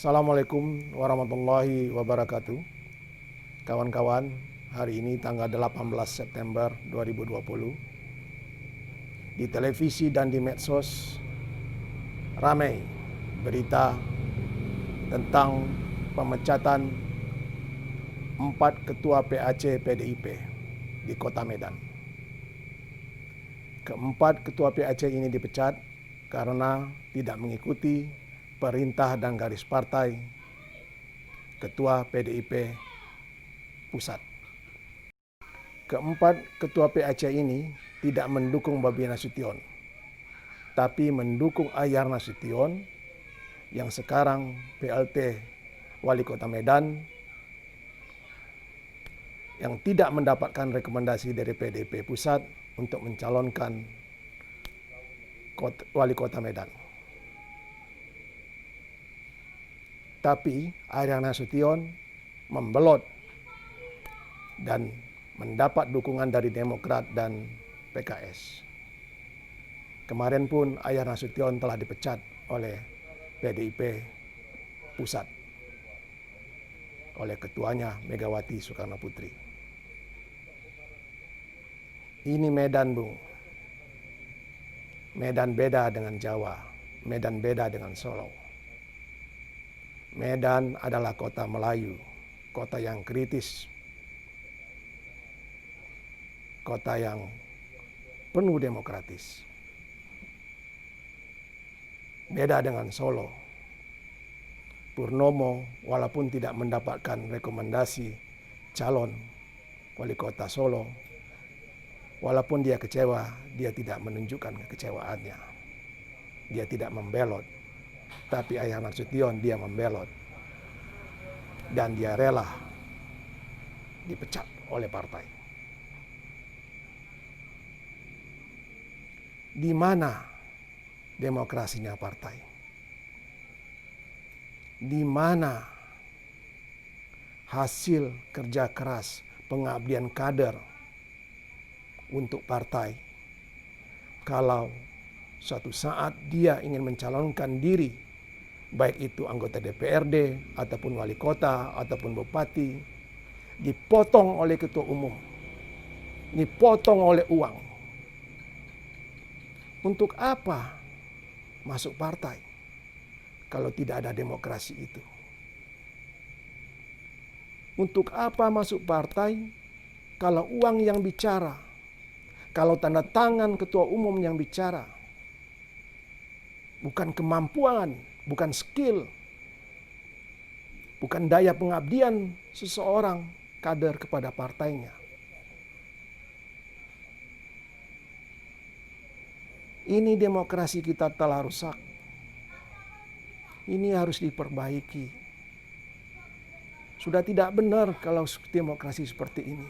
Assalamualaikum warahmatullahi wabarakatuh. Kawan-kawan, hari ini tanggal 18 September 2020. Di televisi dan di medsos ramai berita tentang pemecatan 4 ketua PAC PDIP di Kota Medan. Keempat ketua PAC ini dipecat karena tidak mengikuti perintah dan garis partai Ketua PDIP Pusat. Keempat ketua PAC ini tidak mendukung Bobi Nasution, tapi mendukung Ahyar Nasution yang sekarang PLT Wali Kota Medan yang tidak mendapatkan rekomendasi dari PDIP Pusat untuk mencalonkan Wali Kota Medan. Tapi Ahyar Nasution membelot dan mendapat dukungan dari Demokrat dan PKS. Kemarin pun Ahyar Nasution telah dipecat oleh PDIP Pusat, oleh ketuanya Megawati Soekarno Putri. Ini Medan, Bung. Medan beda dengan Jawa, Medan beda dengan Solo. Medan adalah kota Melayu, kota yang kritis, kota yang penuh demokratis. Beda dengan Solo. Purnomo walaupun tidak mendapatkan rekomendasi calon wali kota Solo, walaupun dia kecewa, dia tidak menunjukkan kekecewaannya. Dia tidak membelot. Tapi Ahyar Nasution dia membelot. Dan dia rela dipecat oleh partai. Di mana demokrasinya partai? Di mana hasil kerja keras, pengabdian kader untuk partai? Kalau suatu saat dia ingin mencalonkan diri, baik itu anggota DPRD, ataupun wali kota, ataupun bupati, dipotong oleh ketua umum, dipotong oleh uang. Untuk apa masuk partai kalau tidak ada demokrasi itu? Untuk apa masuk partai kalau uang yang bicara, kalau tanda tangan ketua umum yang bicara? Bukan kemampuan, bukan skill, bukan daya pengabdian seseorang kader kepada partainya. Ini demokrasi kita telah rusak. Ini harus diperbaiki. Sudah tidak benar kalau demokrasi seperti ini.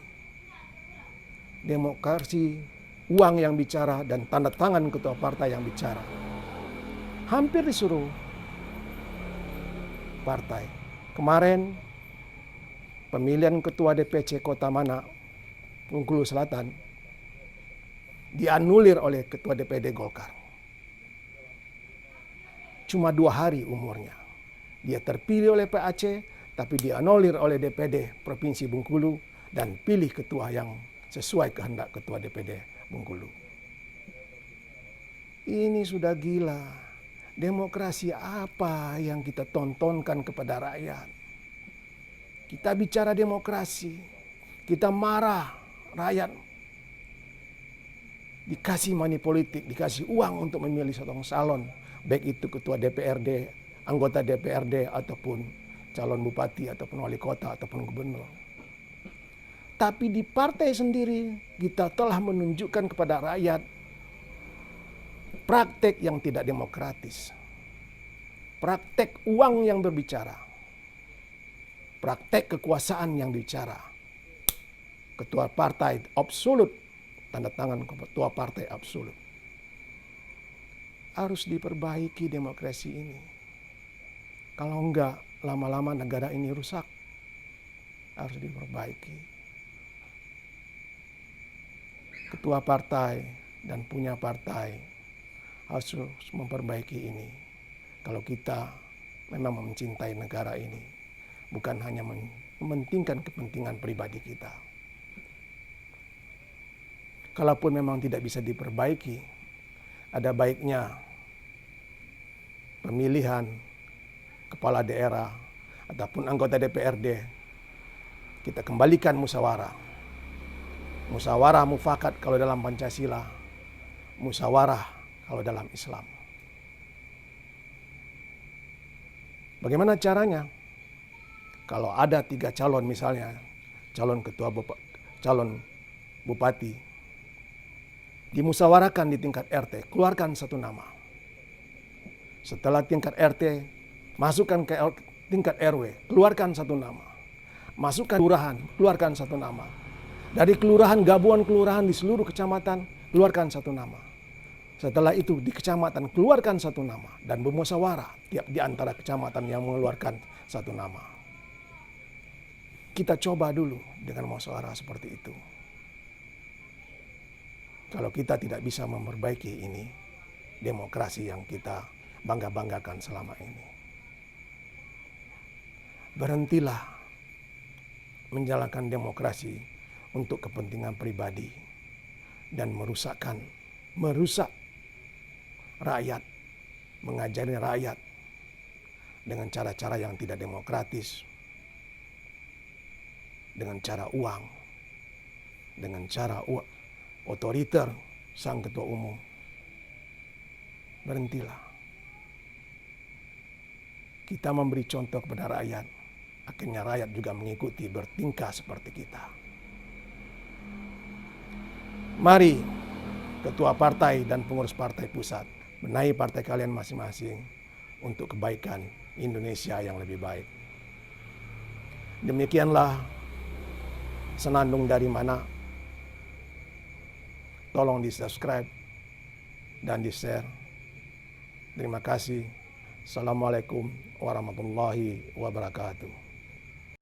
Demokrasi uang yang bicara dan tanda tangan ketua partai yang bicara. Hampir disuruh partai. Kemarin pemilihan ketua DPC Kota Mana, Bengkulu Selatan, dianulir oleh ketua DPD Golkar. Cuma 2 hari umurnya. Dia terpilih oleh PAC, tapi dianulir oleh DPD Provinsi Bengkulu dan pilih ketua yang sesuai kehendak ketua DPD Bengkulu. Ini sudah gila. Demokrasi apa yang kita tontonkan kepada rakyat? Kita bicara demokrasi, kita marah rakyat. Dikasih money politik, dikasih uang untuk memilih seorang calon, baik itu ketua DPRD, anggota DPRD, ataupun calon bupati, ataupun wali kota, ataupun gubernur. Tapi di partai sendiri kita telah menunjukkan kepada rakyat praktek yang tidak demokratis. Praktek uang yang berbicara. Praktek kekuasaan yang bicara. Ketua partai absolut, tanda tangan ketua partai absolut. Harus diperbaiki demokrasi ini. Kalau enggak, lama-lama negara ini rusak. Harus diperbaiki. Ketua partai dan punya partai harus memperbaiki ini. Kalau kita memang mencintai negara ini, bukan hanya mementingkan kepentingan pribadi kita. Kalaupun memang tidak bisa diperbaiki, ada baiknya pemilihan kepala daerah ataupun anggota DPRD kita kembalikan musyawarah. Musyawarah mufakat kalau dalam Pancasila, musyawarah kalau dalam Islam. Bagaimana caranya? Kalau ada 3 calon misalnya, calon bupati, dimusyawarahkan di tingkat RT, keluarkan satu nama. Setelah tingkat RT, masukkan ke tingkat RW, keluarkan satu nama. Masukkan kelurahan, keluarkan satu nama. Dari kelurahan, gabungan kelurahan di seluruh kecamatan, keluarkan satu nama. Setelah itu di kecamatan keluarkan satu nama dan bermusyawarah tiap di antara kecamatan yang mengeluarkan satu nama. Kita coba dulu dengan musyawarah seperti itu. Kalau kita tidak bisa memperbaiki ini, demokrasi yang kita bangga-banggakan selama ini. Berhentilah menjalankan demokrasi untuk kepentingan pribadi dan merusak rakyat, mengajari rakyat dengan cara-cara yang tidak demokratis, dengan cara uang, dengan cara otoriter sang ketua umum. Berhentilah. Kita memberi contoh kepada rakyat, akhirnya rakyat juga mengikuti bertingkah seperti kita. Mari ketua partai dan pengurus partai pusat benahi partai kalian masing-masing untuk kebaikan Indonesia yang lebih baik. Demikianlah senandung dari mana. Tolong di-subscribe dan di-share. Terima kasih. Assalamualaikum warahmatullahi wabarakatuh.